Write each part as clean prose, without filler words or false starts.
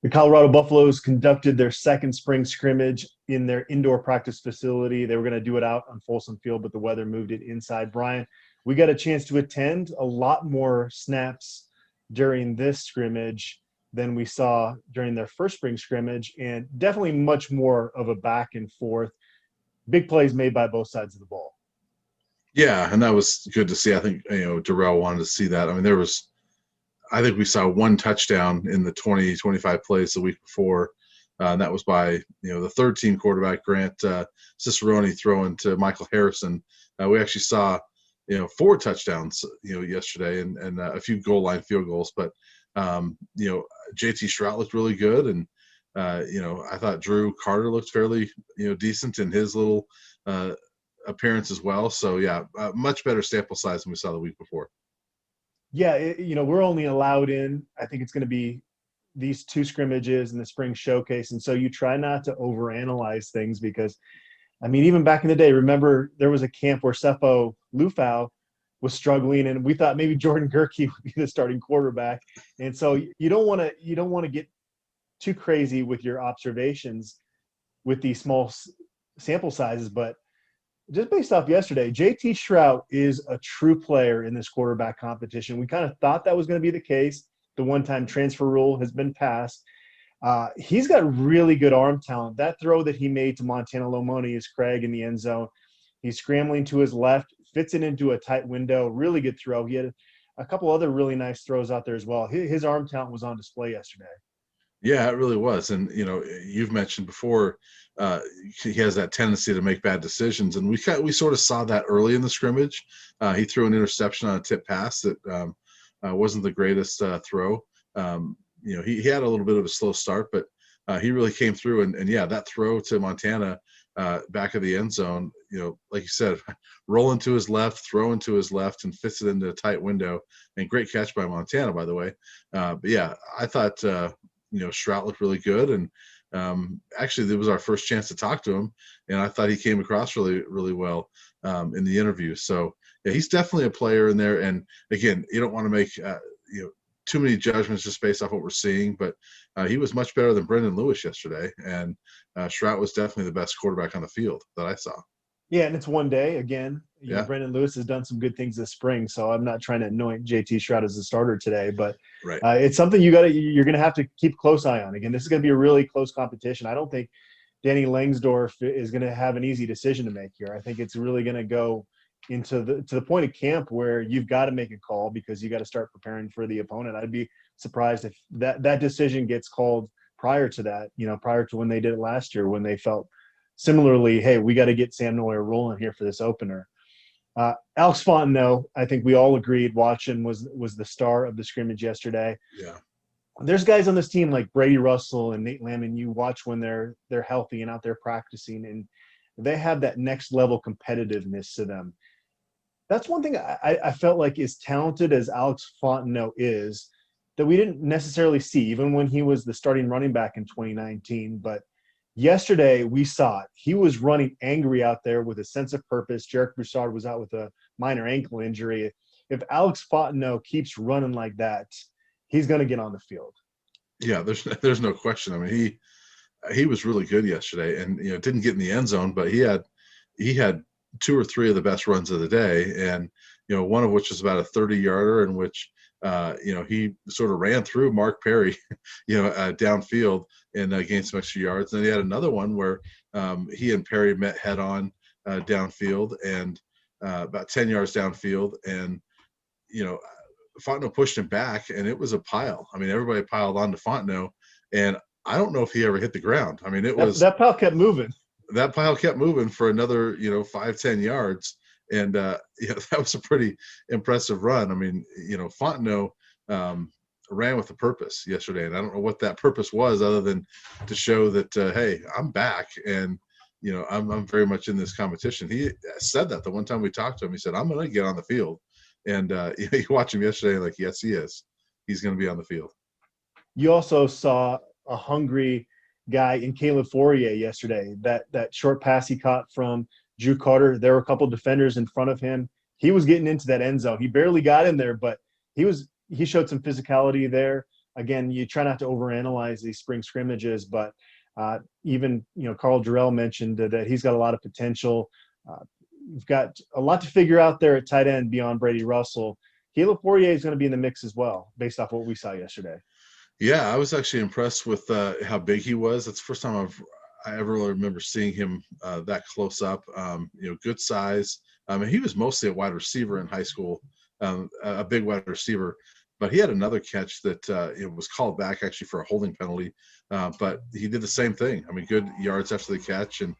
The Colorado Buffaloes conducted their second spring scrimmage in their indoor practice facility. They were going to do it out on Folsom Field, but the weather moved it inside. Brian, we got a chance to attend a lot more snaps during this scrimmage than we saw during their first spring scrimmage, and definitely much more of a back and forth. Big plays made by both sides of the ball. Yeah, and that was good to see. I think, Darrell wanted to see that. I mean, I think we saw one touchdown in the 25 plays the week before, and that was by, the third team quarterback, Grant Cicerone, throwing to Michael Harrison. We actually saw, four touchdowns, yesterday and a few goal line field goals. But, JT Strout looked really good. And, I thought Drew Carter looked fairly, decent in his little appearance as well. So, yeah, much better sample size than we saw the week before. Yeah, we're only allowed in, I think it's going to be these two scrimmages and the spring showcase. And so you try not to overanalyze things because, even back in the day, remember there was a camp where Seppo Lufau was struggling and we thought maybe Jordan Gerke would be the starting quarterback. And so you don't want to get too crazy with your observations with these small sample sizes, but just based off yesterday, JT Strout is a true player in this quarterback competition. We kind of thought that was going to be the case. The one-time transfer rule has been passed. He's got really good arm talent. That throw that he made to Montana Lomoni Craig in the end zone, he's scrambling to his left, fits it into a tight window, really good throw. He had a couple other really nice throws out there as well. His arm talent was on display yesterday. Yeah, it really was. And, you've mentioned before he has that tendency to make bad decisions. And we sort of saw that early in the scrimmage. He threw an interception on a tip pass that wasn't the greatest throw. He had a little bit of a slow start, but he really came through. And yeah, that throw to Montana back of the end zone, like you said, rolling to his left, throwing to his left, and fits it into a tight window. And great catch by Montana, by the way. But yeah, I thought Strout looked really good, and actually it was our first chance to talk to him, and I thought he came across really, really well in the interview. So yeah, he's definitely a player in there. And again, you don't want to make too many judgments just based off what we're seeing, but he was much better than Brendan Lewis yesterday, and Strout was definitely the best quarterback on the field that I saw. Yeah, and it's one day again. Yeah. Brendan Lewis has done some good things this spring, so I'm not trying to anoint JT Strout as the starter today, but right. It's something you're going to have to keep a close eye on. Again, this is going to be a really close competition. I don't think Danny Langsdorf is going to have an easy decision to make here. I think it's really going to go to the point of camp where you've got to make a call because you got to start preparing for the opponent. I'd be surprised if that decision gets called prior to that, prior to when they did it last year, when they felt similarly, hey, we got to get Sam Noyer rolling here for this opener. Alex Fontenot, I think we all agreed watching was the star of the scrimmage yesterday. Yeah. There's guys on this team like Brady Russell and Nate Lamb, and you watch when they're healthy and out there practicing, and they have that next level competitiveness to them. That's one thing I felt like, as talented as Alex Fontenot is, that we didn't necessarily see, even when he was the starting running back in 2019. But yesterday we saw it. He was running angry out there with a sense of purpose. Jarek Broussard was out with a minor ankle injury. If Alex Fontenot keeps running like that, he's going to get on the field. Yeah, there's no question. I mean, he was really good yesterday, and didn't get in the end zone, but he had two or three of the best runs of the day, and one of which was about a 30-yarder in which he sort of ran through Mark Perry, downfield and gained some extra yards. And then he had another one where he and Perry met head on downfield and about 10 yards downfield, and Fontenot pushed him back, and it was a pile. I mean, everybody piled on to Fontenot, and I don't know if he ever hit the ground. I mean, that pile kept moving. That pile kept moving for another 5-10 yards. And that was a pretty impressive run. I mean, Fontenot ran with a purpose yesterday, and I don't know what that purpose was, other than to show that hey, I'm back, and I'm very much in this competition. He said that the one time we talked to him. He said, "I'm going to get on the field," and you watch him yesterday, like, yes, he is. He's going to be on the field. You also saw a hungry guy in Caleb Fourier yesterday. That short pass he caught from Drew Carter, there were a couple defenders in front of him. He was getting into that end zone. He barely got in there, but he showed some physicality there. again, you try not to overanalyze these spring scrimmages, but even, Carl Jarrell mentioned that he's got a lot of potential. You've got a lot to figure out there at tight end beyond Brady Russell. Caleb Fourier is going to be in the mix as well, based off what we saw yesterday. Yeah, I was actually impressed with how big he was. That's the first time I ever really remember seeing him that close up. Good size. He was mostly a wide receiver in high school, a big wide receiver. But he had another catch that it was called back actually for a holding penalty. But he did the same thing. I mean, good yards after the catch, and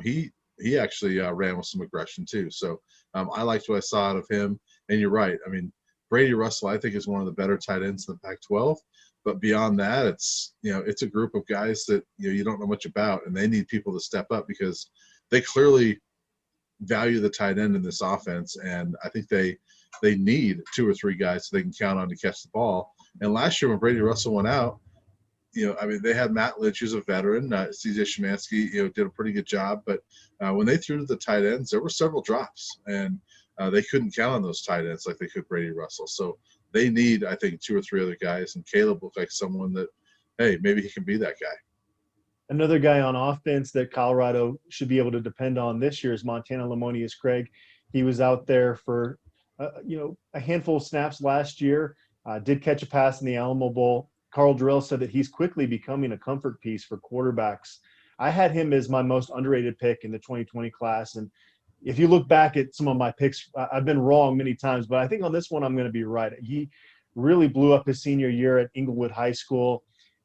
he actually ran with some aggression too. So I liked what I saw out of him. And you're right. I mean, Brady Russell, I think, is one of the better tight ends in the Pac-12. But beyond that, it's a group of guys that you don't know much about, and they need people to step up because they clearly value the tight end in this offense, and I think they need 2 or 3 guys so they can count on to catch the ball. And last year when Brady Russell went out, they had Matt Lynch, who's a veteran. CJ Szymanski, did a pretty good job, but when they threw to the tight ends, there were several drops, and they couldn't count on those tight ends like they could Brady Russell. So they need, I think, 2 or 3 other guys, and Caleb looked like someone that, hey, maybe he can be that guy. Another guy on offense that Colorado should be able to depend on this year is Montana Lamonius Craig. He was out there for, a handful of snaps last year, did catch a pass in the Alamo Bowl. Carl Jarrell said that he's quickly becoming a comfort piece for quarterbacks. I had him as my most underrated pick in the 2020 class, and if you look back at some of my picks, I've been wrong many times, but I think on this one I'm going to be right. He really blew up his senior year at Inglewood High School,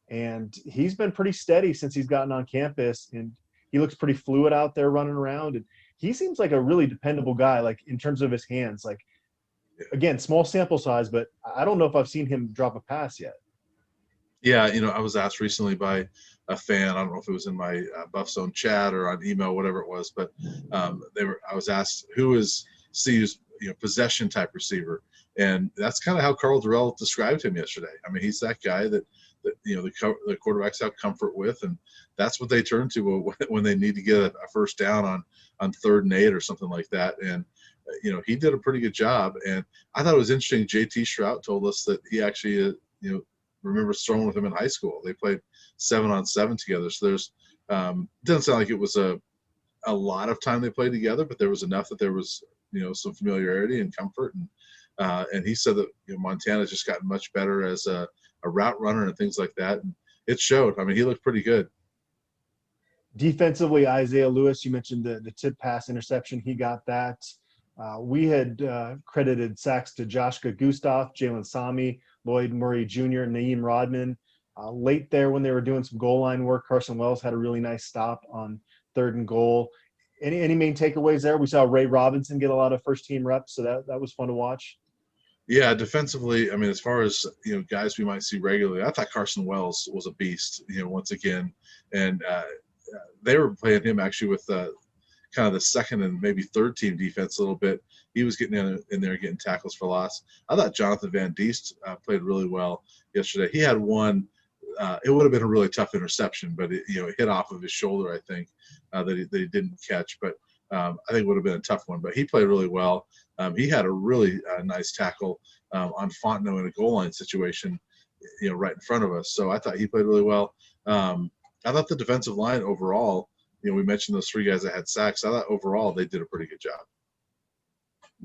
and he's been pretty steady since he's gotten on campus, and he looks pretty fluid out there running around, and he seems like a really dependable guy, like in terms of his hands. Like, again, small sample size, but I don't know if I've seen him drop a pass yet. Yeah, I was asked recently by a fan. I don't know if it was in my Buff Zone chat or on email, whatever it was, but I was asked who is CU's possession type receiver, and that's kind of how Carl Jarrell described him yesterday. I mean, he's that guy that the quarterbacks have comfort with, and that's what they turn to when they need to get a first down on 3rd and 8 or something like that. And he did a pretty good job, and I thought it was interesting. JT Shrout told us that he actually remembers throwing with him in high school. They played 7-on-7 together. So there's doesn't sound like it was a lot of time they played together, but there was enough that there was some familiarity and comfort. And he said that Montana's just gotten much better as a route runner and things like that. And it showed. I mean, he looked pretty good. Defensively, Isaiah Lewis, you mentioned the tip pass interception. He got that. We had credited sacks to Joshka Gustav, Jalen Sami, Lloyd Murray Jr., Naeem Rodman. Late there when they were doing some goal line work, Carson Wells had a really nice stop on 3rd and goal. Any main takeaways there? We saw Ray Robinson get a lot of first-team reps, so that was fun to watch. Yeah, defensively, I mean, as far as guys we might see regularly, I thought Carson Wells was a beast. Once again, and they were playing him actually with kind of the 2nd and maybe 3rd team defense a little bit. He was getting in there getting tackles for loss. I thought Jonathan Van Diest played really well yesterday. He had one. It would have been a really tough interception, but it hit off of his shoulder, I think, that he didn't catch. But I think it would have been a tough one. But he played really well. He had a really nice tackle on Fontenot in a goal line situation, right in front of us. So I thought he played really well. I thought the defensive line overall, we mentioned those 3 guys that had sacks. I thought overall they did a pretty good job.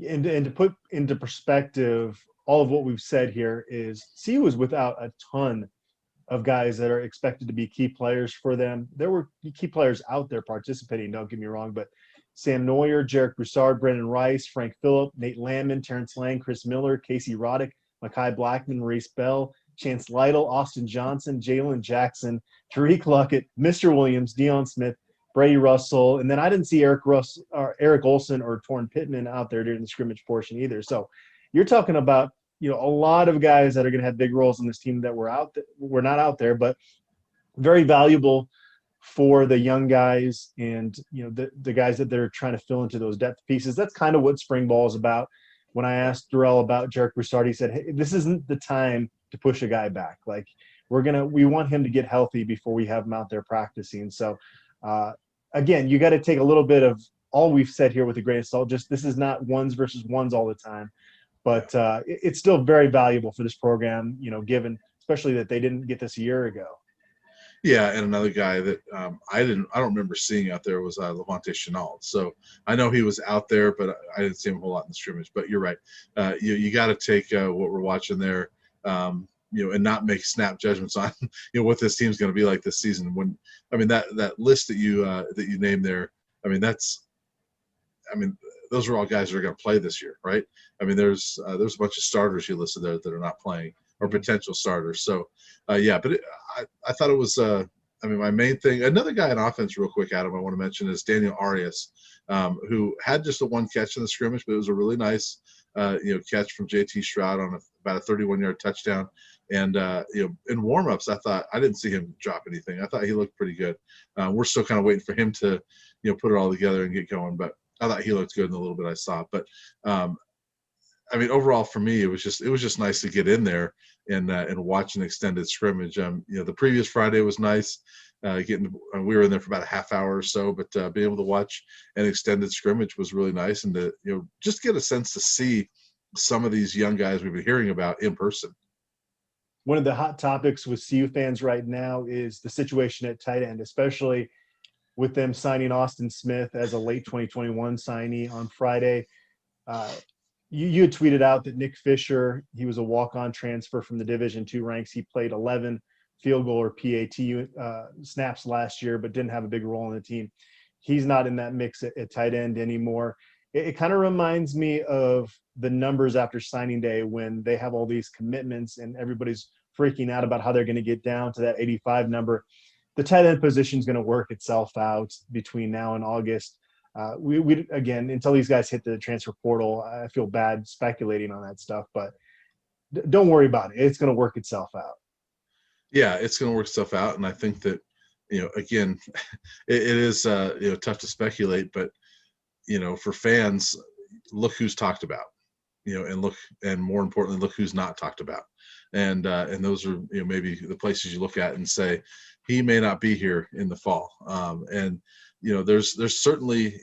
And to put into perspective, all of what we've said here is CU was without a ton of guys that are expected to be key players for them. There were key players out there participating, don't get me wrong, but Sam Neuer, Jarek Broussard, Brendan Rice, Frank Phillip, Nate Landman, Terrence Lang, Chris Miller, Casey Roddick, Makai Blackman, Maurice Bell, Chance Lytle, Austin Johnson, Jalen Jackson, Tariq Luckett, Mr. Williams, Deion Smith, Brady Russell, and then I didn't see Eric Olson or Torrin Pittman out there during the scrimmage portion either. So you're talking about a lot of guys that are going to have big roles in this team that were not out there, but very valuable for the young guys and the guys that they're trying to fill into those depth pieces. That's kind of what spring ball is about. When I asked Darrell about Jarek Broussard, he said, "Hey, this isn't the time to push a guy back. Like we want him to get healthy before we have him out there practicing." So again, you got to take a little bit of all we've said here with a grain of salt. Just this is not ones versus ones all the time, but it's still very valuable for this program, given especially that they didn't get this a year ago. Yeah, and another guy that I don't remember seeing out there was Levante Chenault. So I know he was out there, but I didn't see him a whole lot in the scrimmage. But you're right. You got to take what we're watching there, and not make snap judgments on what this team's going to be like this season. When that list that you named there, those are all guys that are going to play this year, right? There's a bunch of starters you listed there that are not playing or potential starters. So, but I thought it was, my main thing. Another guy on offense, real quick, Adam, I want to mention is Daniel Arias, who had just the one catch in the scrimmage, but it was a really nice, catch from JT Stroud on about a 31-yard touchdown. And in warmups, I didn't see him drop anything. I thought he looked pretty good. We're still kind of waiting for him to, put it all together and get going. But I thought he looked good in the little bit I saw. But overall for me, it was just nice to get in there and watch an extended scrimmage. The previous Friday was nice. We were in there for about a half hour or so, but being able to watch an extended scrimmage was really nice, and to just get a sense to see some of these young guys we've been hearing about in person. One of the hot topics with CU fans right now is the situation at tight end, especially with them signing Austin Smith as a late 2021 signee on Friday. You had tweeted out that Nick Fisher, he was a walk-on transfer from the Division II ranks. He played 11 field goal or PAT snaps last year, but didn't have a big role in the team. He's not in that mix at tight end anymore. It kind of reminds me of the numbers after signing day when they have all these commitments and everybody's freaking out about how they're going to get down to that 85 number. The tight end position is going to work itself out between now and August. We again, until these guys hit the transfer portal, I feel bad speculating on that stuff, but don't worry about it. It's going to work itself out. Yeah, it's going to work itself out. And I think that, again, it is, tough to speculate, but, for fans, look who's talked about, and more importantly, look who's not talked about. And those are, maybe the places you look at and say, he may not be here in the fall. There's certainly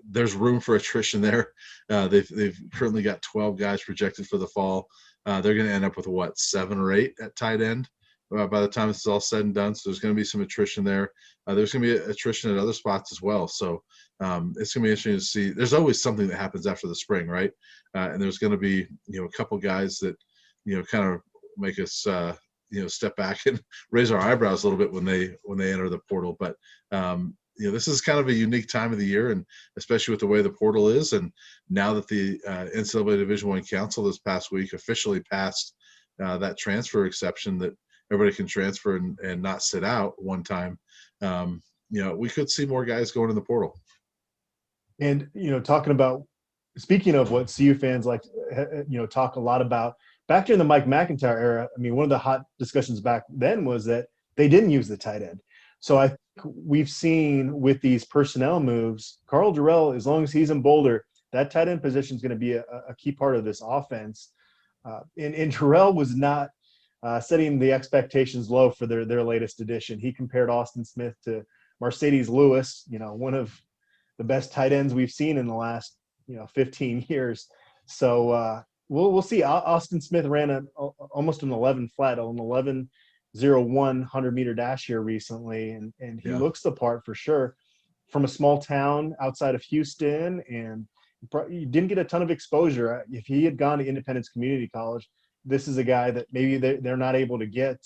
there's room for attrition there. They've currently got 12 guys projected for the fall. They're going to end up with 7 or 8 at tight end by the time this is all said and done. So there's going to be some attrition there. There's going to be attrition at other spots as well. So it's going to be interesting to see. There's always something that happens after the spring, right? And there's going to be a couple guys that kind of make us step back and raise our eyebrows a little bit when they enter the portal. But this is kind of a unique time of the year, and especially with the way the portal is. And now that the NCAA Division I Council this past week officially passed that transfer exception that everybody can transfer and not sit out one time, we could see more guys going in the portal. And, speaking of what CU fans like, talk a lot about, back during the Mike McIntyre era, one of the hot discussions back then was that they didn't use the tight end. So I think we've seen with these personnel moves, Carl Jarrell, as long as he's in Boulder, that tight end position is going to be a key part of this offense. And Jarrell was not setting the expectations low for their latest edition. He compared Austin Smith to Mercedes Lewis, one of the best tight ends we've seen in the last 15 years. So we'll see. Austin Smith ran almost an 11 flat, an 11.01 100-meter dash here recently, and he looks the part for sure. From a small town outside of Houston, and he didn't get a ton of exposure. If he had gone to Independence Community College, this is a guy that maybe they're not able to get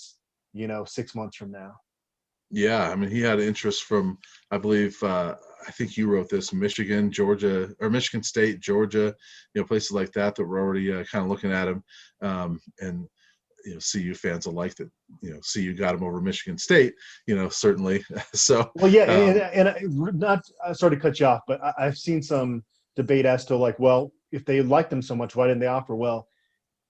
6 months from now. Yeah, he had interest from, I believe, I think you wrote this, Michigan, Georgia, or Michigan State, Georgia, places like that were already kind of looking at him. And CU fans alike that, CU got him over Michigan State, certainly. So, well, yeah. And not sorry to cut you off, but I've seen some debate as to well, if they liked them so much, why didn't they offer? Well,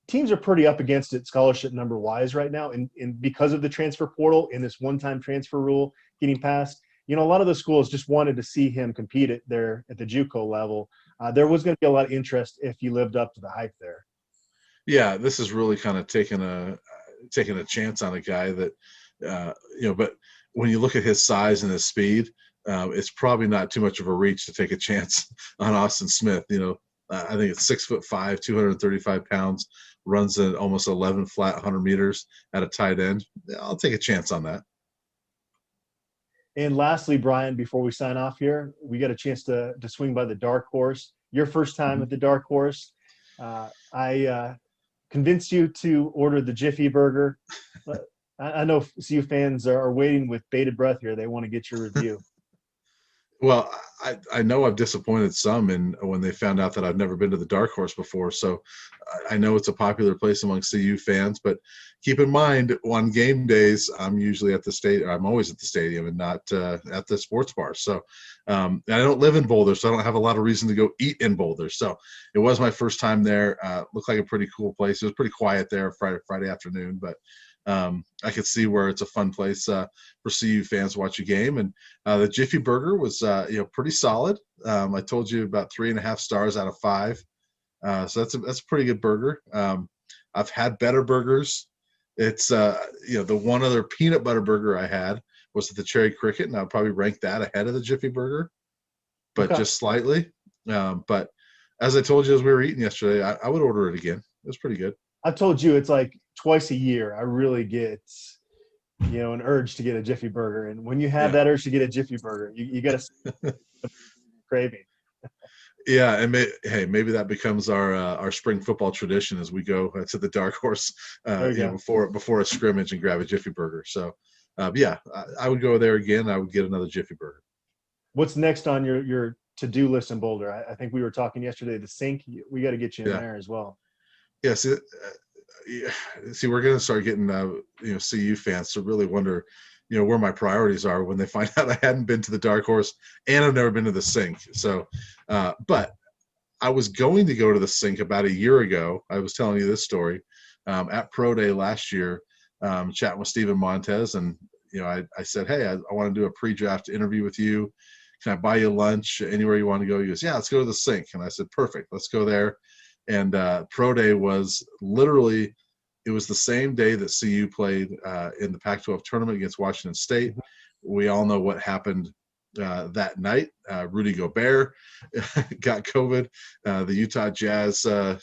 teams are pretty up against it scholarship number wise right now. And because of the transfer portal and this one-time transfer rule getting passed, a lot of the schools just wanted to see him compete at the JUCO level. There was going to be a lot of interest if he lived up to the hype there. Yeah, this is really kind of taking a chance on a guy that, but when you look at his size and his speed, it's probably not too much of a reach to take a chance on Austin Smith. I think it's 6'5", 235 pounds, runs at almost 11 flat 100 meters at a tight end. I'll take a chance on that. And lastly, Brian, before we sign off here, we got a chance to swing by the Dark Horse. Your first time at the Dark Horse. I convinced you to order the Jiffy Burger. I know CU fans are waiting with bated breath here. They want to get your review. Well, I know I've disappointed some when they found out that I've never been to the Dark Horse before. So I know it's a popular place among CU fans, but keep in mind on game days, I'm usually at the stadium. I'm always at the stadium and not at the sports bar. So I don't live in Boulder, so I don't have a lot of reason to go eat in Boulder. So it was my first time there. Looked like a pretty cool place. It was pretty quiet there Friday afternoon, but I could see where it's a fun place for CU fans to watch a game. And the Jiffy Burger was, pretty solid. I told you about 3.5 stars out of 5. So that's a pretty good burger. I've had better burgers. It's, the one other peanut butter burger I had was at the Cherry Cricket, and I'd probably rank that ahead of the Jiffy Burger, but just slightly. But as I told you as we were eating yesterday, I would order it again. It was pretty good. I've told you it's like twice a year I really get, an urge to get a Jiffy Burger. And when you have that urge to get a Jiffy Burger, you got to craving. Yeah, and maybe that becomes our spring football tradition as we go to the Dark Horse before a scrimmage and grab a Jiffy Burger. So, I would go there again. I would get another Jiffy Burger. What's next on your to-do list in Boulder? I think we were talking yesterday, the sink. We got to get you in there as well. Yes. See, we're going to start getting, CU fans to really wonder, where my priorities are when they find out I hadn't been to the Dark Horse and I've never been to the sink. So, but I was going to go to the sink about a year ago. I was telling you this story at Pro Day last year, chatting with Steven Montez. And, I said, hey, I want to do a pre-draft interview with you. Can I buy you lunch anywhere you want to go? He goes, yeah, let's go to the sink. And I said, perfect. Let's go there. And Pro Day was literally, it was the same day that CU played in the Pac-12 tournament against Washington State. We all know what happened that night. Rudy Gobert got COVID. The Utah Jazz, and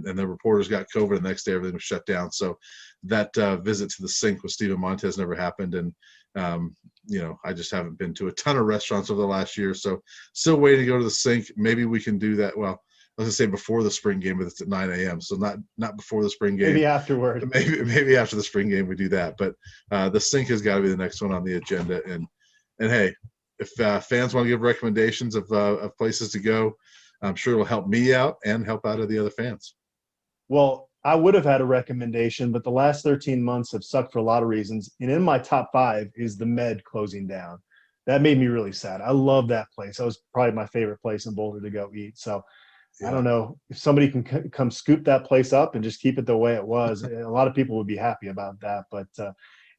the reporters got COVID. The next day, everything was shut down. So that visit to the sink with Steven Montez never happened. And, I just haven't been to a ton of restaurants over the last year. So still waiting to go to the sink. Maybe we can do that. Well, I was gonna say before the spring game, but it's at 9 a.m. So not before the spring game. Maybe afterward. Maybe after the spring game we do that. But the sink has got to be the next one on the agenda. And hey, if fans want to give recommendations of places to go, I'm sure it'll help me out and help out of the other fans. Well, I would have had a recommendation, but the last 13 months have sucked for a lot of reasons. And in my top 5 is the Med closing down. That made me really sad. I love that place. That was probably my favorite place in Boulder to go eat. So I don't know if somebody can come scoop that place up and just keep it the way it was. A lot of people would be happy about that. But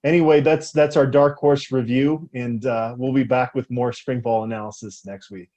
anyway, that's our Dark Horse review, and we'll be back with more spring ball analysis next week.